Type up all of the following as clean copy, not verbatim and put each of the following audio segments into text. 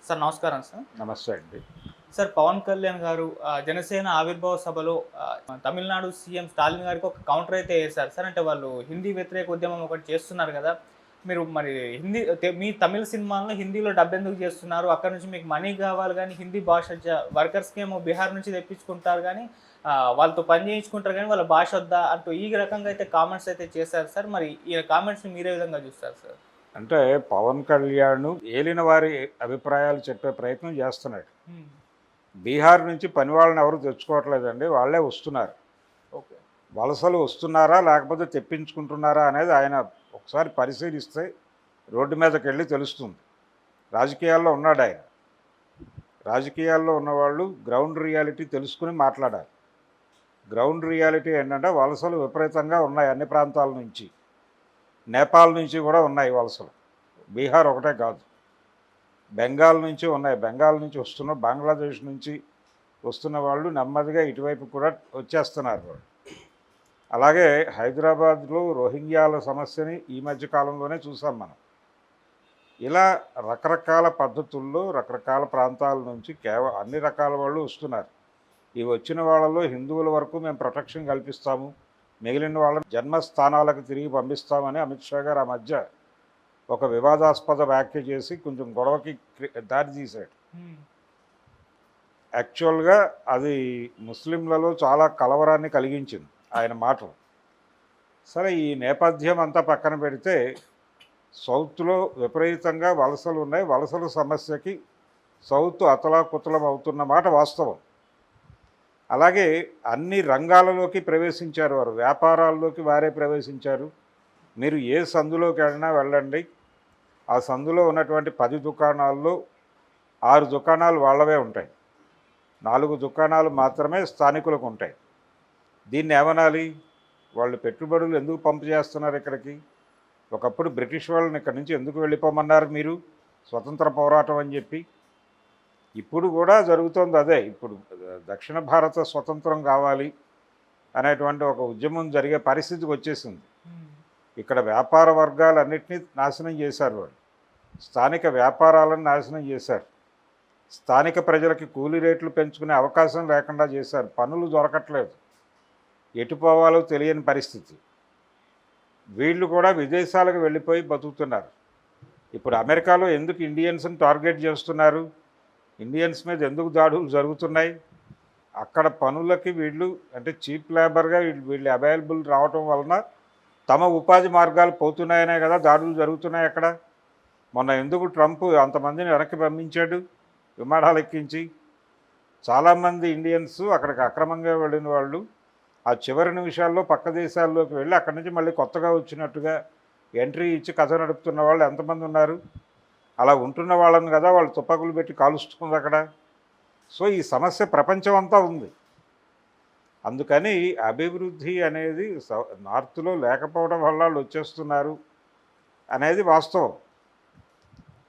Sir నమస్కారం sir. నమస్తే అండి. సార్ పవన్ కళ్యాణ్ గారు జనసేన ఆవిర్భావ సభలో తమిళనాడు సీఎం స్టాలిన్ గారికి ఒక కౌంటర్ అయితే ఏసారు సార్. అంటే వాళ్ళు హిందీ వ్యతిరేక ఉద్యమం ఒకటి చేస్తున్నారు గదా! మీరు మరి హిందీ మీ తమిళ్ సినిమాలను హిందీలో డబ్ ఎందుకు చేస్తున్నారు? అక్కడి నుంచి మీకు మనీ గావాలి గానీ హిందీ భాష వర్కర్స్‌కేమో బీహార్ నుంచి తెప్పించుకుంటారు గానీ వాళ్ళతో పని చేయించుకుంటారు గానీ వాళ్ళ భాష వద్దా? అంటూ ఈ రకంగా అయితే కామెంట్స్ అయితే చేశారు సార్. మరి ఈ కామెంట్స్‌ని మీరే విధంగా చూస్తారు సార్? అంటే పవన్ కళ్యాణ్ ఏలిన వారి అభిప్రాయాలు చెప్పే ప్రయత్నం చేస్తున్నాడు. హ్మ్. బీహార్ నుంచి పని వాళ్ళని ఎవరు తెచ్చుకోవట్లేదండి. వాళ్ళే వస్తున్నారు. ఓకే. వలసలు వస్తున్నారా? లేకపోతే తెప్పించుకుంటున్నారా? అనేది ఆయన ఒకసారి పరిశీలిస్తే రోడ్డు మీదకెళ్ళి తెలుస్తుంది. రాజకీయాల్లో ఉన్నాడాయన. రాజకీయాల్లో ఉన్నవాళ్ళు గ్రౌండ్ రియాలిటీ తెలుసుకుని మాట్లాడాలి. గ్రౌండ్ రియాలిటీ ఏంటంటే వలసలు విపరీతంగా ఉన్నాయి అన్ని ప్రాంతాల నుంచి. నేపాల్ నుంచి కూడా ఉన్నాయి వలసలు. బీహార్ ఒకటే కాదు. బెంగాల్ నుంచి ఉన్నాయి. బెంగాల్ నుంచి వస్తున్న బంగ్లాదేశ్ నుంచి వస్తున్న వాళ్ళు నెమ్మదిగా ఇటువైపు కూడా వచ్చేస్తున్నారు వాళ్ళు. అలాగే హైదరాబాద్లో రోహింగ్యాల సమస్యని ఈ మధ్య కాలంలోనే చూసాం మనం. ఇలా రకరకాల పద్ధతుల్లో రకరకాల ప్రాంతాల నుంచి అన్ని రకాల వాళ్ళు వస్తున్నారు. ఈ వచ్చిన వాళ్ళలో హిందువుల వరకు మేము ప్రొటెక్షన్ కల్పిస్తాము, మిగిలిన వాళ్ళని జన్మస్థానాలకు తిరిగి పంపిస్తామని అమిత్ షా గారు ఆ మధ్య ఒక వివాదాస్పద వ్యాఖ్య చేసి కొంచెం గొడవకి దారి తీశాడు. యాక్చువల్గా అది ముస్లింలలో చాలా కలవరాన్ని కలిగించింది ఆయన మాటలు. సరే, ఈ నేపథ్యం అంతా పక్కన పెడితే సౌత్లో విపరీతంగా వలసలు ఉన్నాయి. వలసల సమస్యకి సౌత్ అతలాకుతలం అవుతున్న మాట వాస్తవం. అలాగే అన్ని రంగాలలోకి ప్రవేశించారు వారు. వ్యాపారాల్లోకి వారే ప్రవేశించారు. మీరు ఏ సందులోకి వెళ్ళినా వెళ్ళండి, ఆ సందులో ఉన్నటువంటి 10 దుకాణాల్లో 6 దుకాణాలు వాళ్ళవే ఉంటాయి, 4 దుకాణాలు మాత్రమే స్థానికులకు ఉంటాయి. దీన్ని ఏమనాలి? వాళ్ళు పెట్టుబడులు ఎందుకు పంపు చేస్తున్నారు ఇక్కడికి? ఒకప్పుడు బ్రిటిష్ వాళ్ళని ఇక్కడి నుంచి ఎందుకు వెళ్ళిపోమన్నారు మీరు? స్వతంత్ర పోరాటం అని చెప్పి. ఇప్పుడు కూడా జరుగుతోంది అదే. ఇప్పుడు దక్షిణ భారత స్వతంత్రం కావాలి అనేటువంటి ఒక ఉద్యమం జరిగే పరిస్థితికి వచ్చేసింది. ఇక్కడ వ్యాపార వర్గాలన్నింటినీ నాశనం చేశారు వాళ్ళు. స్థానిక వ్యాపారాలను నాశనం చేశారు. స్థానిక ప్రజలకి కూలీ రేట్లు పెంచుకునే అవకాశం లేకుండా చేశారు. పనులు దొరకట్లేదు, ఎటు పోవాలో తెలియని పరిస్థితి. వీళ్ళు కూడా విదేశాలకు వెళ్ళిపోయి బతుకుతున్నారు. ఇప్పుడు అమెరికాలో ఎందుకు ఇండియన్స్ని టార్గెట్ చేస్తున్నారు? ఇండియన్స్ మీద ఎందుకు దాడులు జరుగుతున్నాయి? అక్కడ పనులకి వీళ్ళు అంటే చీప్ లేబర్గా వీళ్ళు అవైలబుల్ రావటం వలన తమ ఉపాధి మార్గాలు పోతున్నాయనే కదా దాడులు జరుగుతున్నాయి అక్కడ. మొన్న ఎందుకు ట్రంప్ అంతమందిని వెనక్కి పంపించాడు విమానాలు ఎక్కించి? చాలామంది ఇండియన్స్ అక్కడికి అక్రమంగా వెళ్ళిన వాళ్ళు ఆ చివరి నిమిషాల్లో పక్క దేశాల్లోకి వెళ్ళి అక్కడి నుంచి మళ్ళీ కొత్తగా వచ్చినట్టుగా ఎంట్రీ ఇచ్చి కథ నడుపుతున్న వాళ్ళు ఎంతమంది ఉన్నారు? అలా ఉంటున్న వాళ్ళని కదా వాళ్ళు తుపాకులు పెట్టి కాలుస్తుంది అక్కడ. సో ఈ సమస్య ప్రపంచం అంతా ఉంది. అందుకని అభివృద్ధి అనేది నార్త్లో లేకపోవడం వల్ల వాళ్ళు వచ్చేస్తున్నారు అనేది వాస్తవం.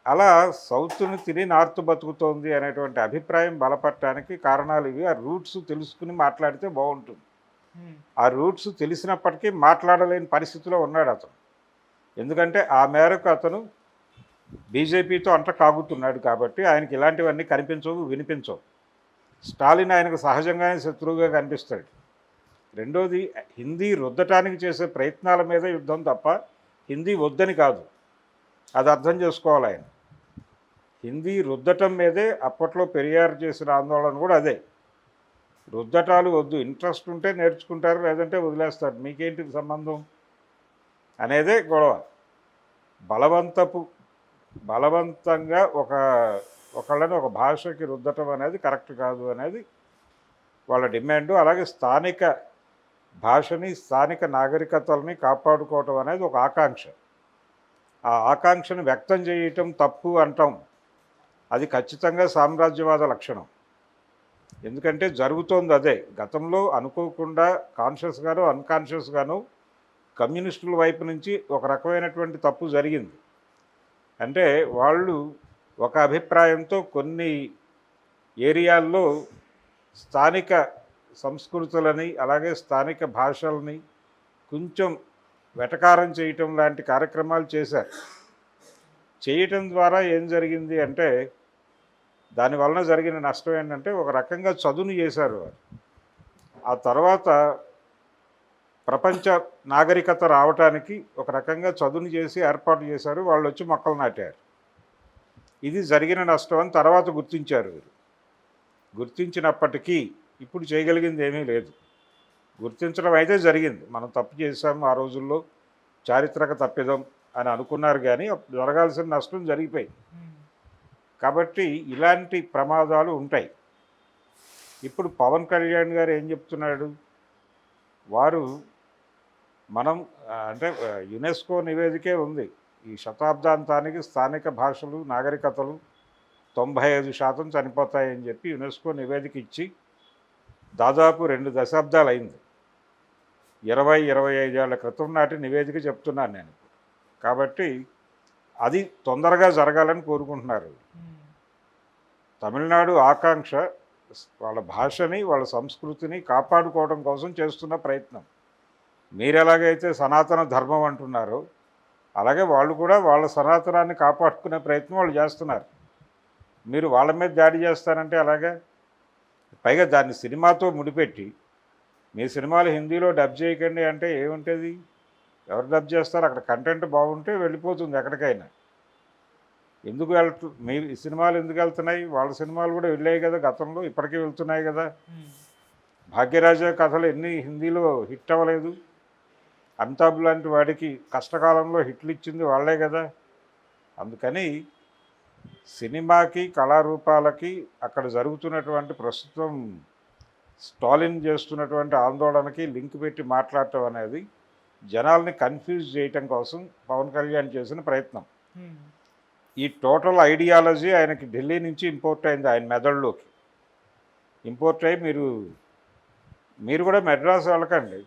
అలా సౌత్ని తిని నార్త్ బతుకుతోంది అనేటువంటి అభిప్రాయం బలపడటానికి కారణాలు ఇవి. ఆ రూట్స్ తెలుసుకుని మాట్లాడితే బాగుంటుంది. ఆ రూట్స్ తెలిసినప్పటికీ మాట్లాడలేని పరిస్థితిలో ఉన్నాడు అతను. ఎందుకంటే ఆ మేరకు అతను బీజేపీతో అంట కాగుతున్నాడు కాబట్టి ఆయనకి ఇలాంటివన్నీ కనిపించవు, వినిపించవు. స్టాలిన్ ఆయనకు సహజంగానే శత్రువుగా కనిపిస్తాడు. రెండోది, హిందీ రుద్దటానికి చేసే ప్రయత్నాల మీద యుద్ధం తప్ప హిందీ వద్దని కాదు. అది అర్థం చేసుకోవాలి ఆయన. హిందీ రుద్దటం మీదే అప్పట్లో పెరియార్ చేసిన ఆందోళన కూడా అదే. రుద్దటాలు వద్దు, ఇంట్రెస్ట్ ఉంటే నేర్చుకుంటారు, లేదంటే వదిలేస్తారు, మీకేంటి సంబంధం అనేదే గొడవ. బలవంతంగా ఒకళ్ళని ఒక భాషకి రుద్దటం అనేది కరెక్ట్ కాదు అనేది వాళ్ళ డిమాండు. అలాగే స్థానిక భాషని స్థానిక నాగరికతల్ని కాపాడుకోవటం అనేది ఒక ఆకాంక్ష. ఆ ఆకాంక్షను వ్యక్తం చేయటం తప్పు అంటాం, అది ఖచ్చితంగా సామ్రాజ్యవాద లక్షణం. ఎందుకంటే జరుగుతోంది అదే. గతంలో అనుకోకుండా కాన్షియస్గానో అన్కాన్షియస్గానో కమ్యూనిస్టుల వైపు నుంచి ఒక రకమైనటువంటి తప్పు జరిగింది. అంటే వాళ్ళు ఒక అభిప్రాయంతో కొన్ని ఏరియాల్లో స్థానిక సంస్కృతులని అలాగే స్థానిక భాషల్ని కొంచెం వెటకారం చేయటం లాంటి కార్యక్రమాలు చేశారు. చేయటం ద్వారా ఏం జరిగింది అంటే దానివలన జరిగిన నష్టం ఏంటంటే ఒక రకంగా చదువును చేశారు వారు. ఆ తర్వాత ప్రపంచ నాగరికత రావటానికి ఒక రకంగా చదువును చేసి ఏర్పాటు చేశారు. వాళ్ళు వచ్చి మొక్కలు నాటారు. ఇది జరిగిన నష్టం అని తర్వాత గుర్తించారు వీరు. గుర్తించినప్పటికీ ఇప్పుడు చేయగలిగింది ఏమీ లేదు. గుర్తించడం అయితే జరిగింది. మనం తప్పు చేశాము ఆ రోజుల్లో, చారిత్రక తప్పిదం అని అనుకున్నారు, కానీ జరగాల్సిన నష్టం జరిగిపోయింది. కాబట్టి ఇలాంటి ప్రమాదాలు ఉంటాయి. ఇప్పుడు పవన్ కళ్యాణ్ గారు ఏం చెప్తున్నాడు, వారు మనం అంటే యునెస్కో నివేదికే ఉంది, ఈ శతాబ్దాంతానికి స్థానిక భాషలు నాగరికతలు 95% చనిపోతాయని చెప్పి యునెస్కో నివేదిక ఇచ్చి దాదాపు 2 దశాబ్దాలు అయింది. 20-25 ఏళ్ల క్రితం నాటి నివేదిక చెప్తున్నాను నేను. కాబట్టి అది తొందరగా జరగాలని కోరుకుంటున్నారు. తమిళనాడు ఆకాంక్ష వాళ్ళ భాషని, వాళ్ళ సంస్కృతిని కాపాడుకోవడం కోసం చేస్తున్న ప్రయత్నం. మీరు ఎలాగైతే సనాతన ధర్మం అంటున్నారో అలాగే వాళ్ళు కూడా వాళ్ళ సనాతనాన్ని కాపాడుకునే ప్రయత్నం వాళ్ళు చేస్తున్నారు. మీరు వాళ్ళ మీద దాడి చేస్తారంటే అలాగా, పైగా దాన్ని సినిమాతో ముడిపెట్టి మీ సినిమాలు హిందీలో డబ్ చేయకండి అంటే ఏముంటుంది? ఎవరు డబ్ చేస్తారు? అక్కడ కంటెంట్ బాగుంటే వెళ్ళిపోతుంది ఎక్కడికైనా. ఎందుకు మీ సినిమాలు ఎందుకు వెళ్తున్నాయి? వాళ్ళ సినిమాలు కూడా వెళ్ళాయి కదా గతంలో, ఇప్పటికీ వెళ్తున్నాయి కదా. భాగ్యరాజా కథలు ఎన్ని హిందీలో హిట్ అవ్వలేదు? అమితాబ్ లాంటి వాడికి కష్టకాలంలో హిట్లు ఇచ్చింది వాళ్ళే కదా. అందుకని సినిమాకి, కళారూపాలకి అక్కడ జరుగుతున్నటువంటి ప్రస్తుతం స్టాలిన్ చేస్తున్నటువంటి ఆందోళనకి లింక్ పెట్టి మాట్లాడటం అనేది జనాల్ని కన్ఫ్యూజ్ చేయటం కోసం పవన్ కళ్యాణ్ చేసిన ప్రయత్నం. ఈ టోటల్ ఐడియాలజీ ఆయనకి ఢిల్లీ నుంచి ఇంపోర్ట్ అయింది, ఆయన మెదడులోకి ఇంపోర్ట్ అయ్యి మీరు కూడా మెడ్రాస్ వెళ్ళకండి,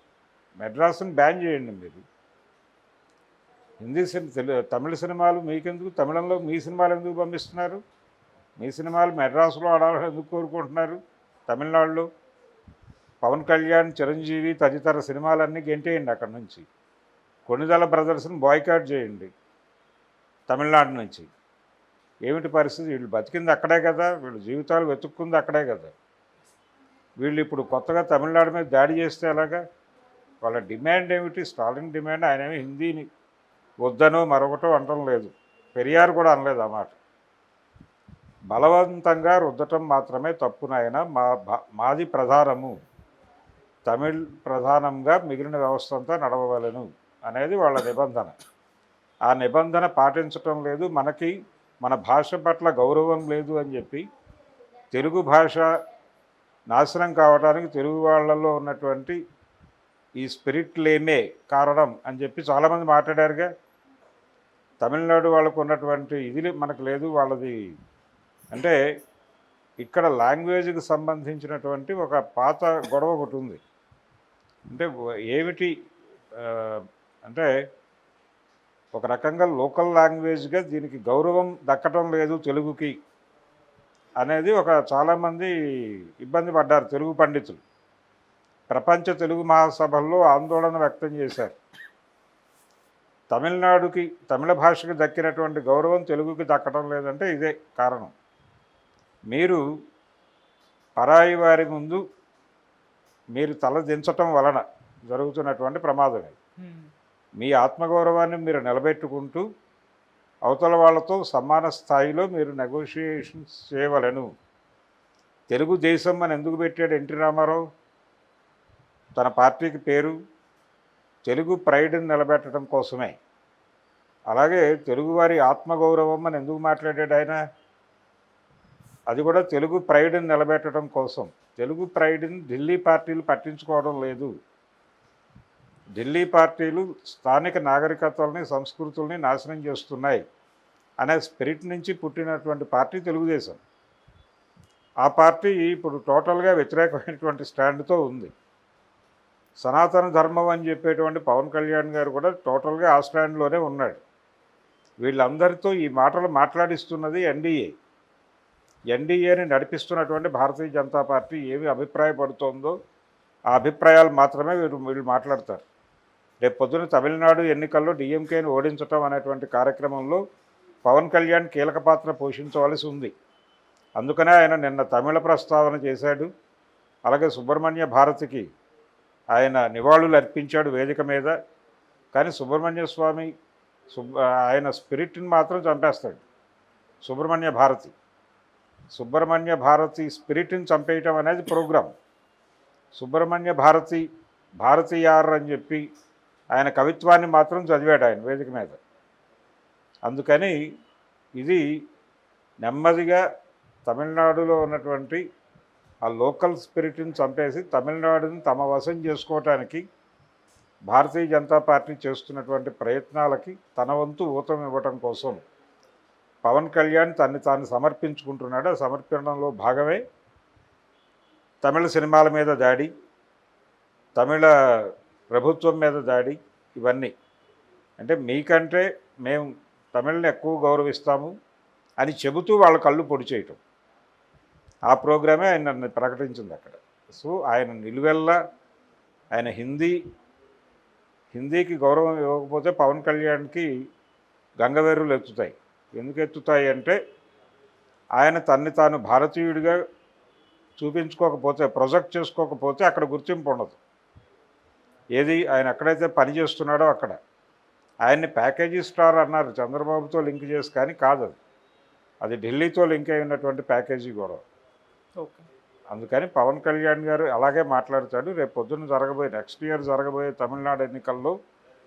మెడ్రాస్ని బ్యాన్ చేయండి. మీరు హిందీ తమిళ సినిమాలు మీకెందుకు? తమిళంలో మీ సినిమాలు ఎందుకు పంపిస్తున్నారు? మీ సినిమాలు మెడ్రాస్లో ఆడాలని ఎందుకు కోరుకుంటున్నారు? తమిళనాడులో పవన్ కళ్యాణ్, చిరంజీవి తదితర సినిమాలన్నీ గెంటేయండి అక్కడి నుంచి. కొణిదెల బ్రదర్స్ని బాయ్కాట్ చేయండి తమిళనాడు నుంచి. ఏమిటి పరిస్థితి? వీళ్ళు బతికింది అక్కడే కదా, వీళ్ళు జీవితాలు వెతుక్కుంది అక్కడే కదా. వీళ్ళు ఇప్పుడు కొత్తగా తమిళనాడు మీద దాడి చేస్తే ఎలాగా? వాళ్ళ డిమాండ్ ఏమిటి? స్టాలిన్ డిమాండ్. ఆయనేమి హిందీని వద్దనో మరొకటో అనటం లేదు, పెరియార్ కూడా అనలేదు ఆ మాట. బలవంతంగా రుద్దటం మాత్రమే తప్పునాయన, మాది ప్రధానము, తమిళ్ ప్రధానంగా మిగిలిన వ్యవస్థ అంతా నడవవలను అనేది వాళ్ళ నిబంధన. ఆ నిబంధన పాటించటం లేదు, మనకి మన భాష పట్ల గౌరవం లేదు అని చెప్పి తెలుగు భాష నాశనం కావడానికి తెలుగు వాళ్ళల్లో ఉన్నటువంటి ఈ స్పిరిట్లేమే కారణం అని చెప్పి చాలామంది మాట్లాడారుగా. తమిళనాడు వాళ్ళకు ఉన్నటువంటి ఇది మనకు లేదు. వాళ్ళది అంటే ఇక్కడ లాంగ్వేజ్కి సంబంధించినటువంటి ఒక పాత గొడవ ఒకటి ఉంది. అంటే ఏమిటి అంటే ఒక రకంగా లోకల్ లాంగ్వేజ్గా దీనికి గౌరవం దక్కటం లేదు తెలుగుకి అనేది ఒక చాలామంది ఇబ్బంది పడ్డారు తెలుగు పండితులు. ప్రపంచ తెలుగు మహాసభల్లో ఆందోళన వ్యక్తం చేశారు. తమిళనాడుకి, తమిళ భాషకి దక్కినటువంటి గౌరవం తెలుగుకి దక్కడం లేదంటే ఇదే కారణం. మీరు పరాయి వారి ముందు మీరు తల దించటం వలన జరుగుతున్నటువంటి ప్రమాదం ఇది. మీ ఆత్మగౌరవాన్ని మీరు నిలబెట్టుకుంటూ అవతల వాళ్ళతో సమాన స్థాయిలో మీరు నెగోషియేషన్స్ చేయవలను. తెలుగుదేశం అని ఎందుకు పెట్టాడు ఎన్టీ రామారావు? తన పార్టీకి పేరు తెలుగు ప్రైడ్ని నిలబెట్టడం కోసమే. అలాగే తెలుగువారి ఆత్మగౌరవం అని ఎందుకు మాట్లాడాడు ఆయన? అది కూడా తెలుగు ప్రైడ్ని నిలబెట్టడం కోసం. తెలుగు ప్రైడ్ని ఢిల్లీ పార్టీలు పట్టించుకోవడం లేదు. ఢిల్లీ పార్టీలు స్థానిక నాగరికతల్ని, సంస్కృతుల్ని నాశనం చేస్తున్నాయి అనే స్పిరిట్ నుంచి పుట్టినటువంటి పార్టీ తెలుగుదేశం. ఆ పార్టీ ఇప్పుడు టోటల్గా వ్యతిరేకమైనటువంటి స్టాండ్తో ఉంది. సనాతన ధర్మం అని చెప్పేటువంటి పవన్ కళ్యాణ్ గారు కూడా టోటల్గా ఆ స్టాండ్లోనే ఉన్నాడు. వీళ్ళందరితో ఈ మాటలు మాట్లాడిస్తున్నది ఎన్డీఏ. ఎన్డీఏని నడిపిస్తున్నటువంటి భారతీయ జనతా పార్టీ ఏమి అభిప్రాయపడుతోందో ఆ అభిప్రాయాలు మాత్రమే వీళ్ళు మాట్లాడతారు. రేపు పొద్దున తమిళనాడు ఎన్నికల్లో డిఎంకేని ఓడించటం అనేటువంటి కార్యక్రమంలో పవన్ కళ్యాణ్ కీలక పాత్ర పోషించవలసి ఉంది. అందుకనే ఆయన నిన్న తమిళ ప్రస్తావన చేశాడు. అలాగే సుబ్రహ్మణ్య భారతికి ఆయన నివాళులు అర్పించాడు వేదిక మీద. కానీ సుబ్రహ్మణ్య స్వామి ఆయన స్పిరిట్ని మాత్రం చంపేస్తాడు. సుబ్రహ్మణ్య భారతి స్పిరిట్ని చంపేయటం అనేది ప్రోగ్రాం. సుబ్రహ్మణ్య భారతీయార్ అని చెప్పి ఆయన కవిత్వాన్ని మాత్రం చదివాడు ఆయన వేదిక మీద. అందుకని ఇది నెమ్మదిగా తమిళనాడులో ఉన్నటువంటి ఆ లోకల్ స్పిరిట్ని చంపేసి తమిళనాడుని తమ వశం చేసుకోవటానికి భారతీయ జనతా పార్టీ చేస్తున్నటువంటి ప్రయత్నాలకి తన వంతు ఊతం ఇవ్వటం కోసం పవన్ కళ్యాణ్ తన్ని తాను సమర్పించుకుంటున్నాడు. ఆ సమర్పణలో భాగమే తమిళ సినిమాల మీద దాడి, తమిళ ప్రభుత్వం మీద దాడి, ఇవన్నీ. అంటే మీకంటే మేము తమిళని ఎక్కువ గౌరవిస్తాము అని చెబుతూ వాళ్ళ కళ్ళు పొడి చేయటం, ఆ ప్రోగ్రామే ఆయన ప్రకటించింది అక్కడ. సో ఆయన నిలువెల్లా ఆయన హిందీకి గౌరవం ఇవ్వకపోతే పవన్ కళ్యాణ్కి గంగవేరులు ఎత్తుతాయి. ఎందుకు ఎత్తుతాయి అంటే ఆయన తన్ని తాను భారతీయుడిగా చూపించుకోకపోతే, ప్రొజెక్ట్ చేసుకోకపోతే అక్కడ గుర్తింపు ఉండదు. ఏది ఆయన ఎక్కడైతే పని చేస్తున్నాడో అక్కడ. ఆయన్ని ప్యాకేజీ స్టార్ అన్నారు చంద్రబాబుతో లింక్ చేసి, కానీ కాదు అది ఢిల్లీతో లింక్ అయి ఉన్నటువంటి ప్యాకేజీ కూడా. ఓకే. అందుకని పవన్ కళ్యాణ్ గారు అలాగే మాట్లాడతాడు. రేపు పొద్దున్న నెక్స్ట్ ఇయర్ జరగబోయే తమిళనాడు ఎన్నికల్లో